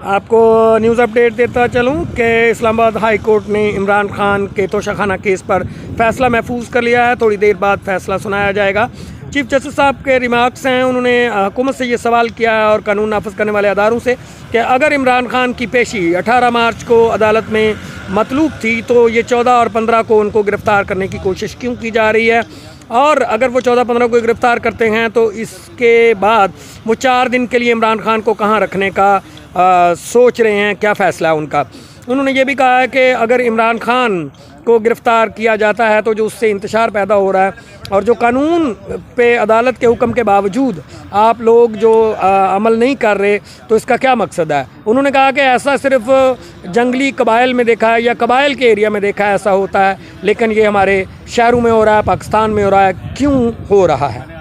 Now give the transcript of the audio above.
आपको news update देता चलूं कि इस्लामाबाद हाई कोर्ट ने इमरान खान के तोशाखाना केस पर फ़ैसला महफूज कर लिया है। थोड़ी देर बाद फ़ैसला सुनाया जाएगा। चीफ जस्टिस साहब के रिमार्क्स हैं, उन्होंने हुकूमत से ये सवाल किया है और कानून नाफिज करने वाले अदारों से कि अगर इमरान खान की पेशी 18 मार्च को अदालत में मतलूब थी तो ये 14 और 15 को उनको गिरफ़्तार करने की कोशिश क्यों की जा रही है, और अगर वो 14-15 को गिरफ़्तार करते हैं तो इसके बाद वो 4 दिन के लिए इमरान खान को कहाँ रखने का सोच रहे हैं, क्या फ़ैसला है उनका। उन्होंने ये भी कहा है कि अगर इमरान खान को गिरफ़्तार किया जाता है तो जो उससे इंतशार पैदा हो रहा है और जो कानून पे अदालत के हुक्म के बावजूद आप लोग जो अमल नहीं कर रहे तो इसका क्या मकसद है। उन्होंने कहा कि ऐसा सिर्फ जंगली कबाइल में देखा है या कबाइल के एरिया में देखा है ऐसा होता है, लेकिन ये हमारे शहरों में हो रहा है, पाकिस्तान में हो रहा है, क्यों हो रहा है।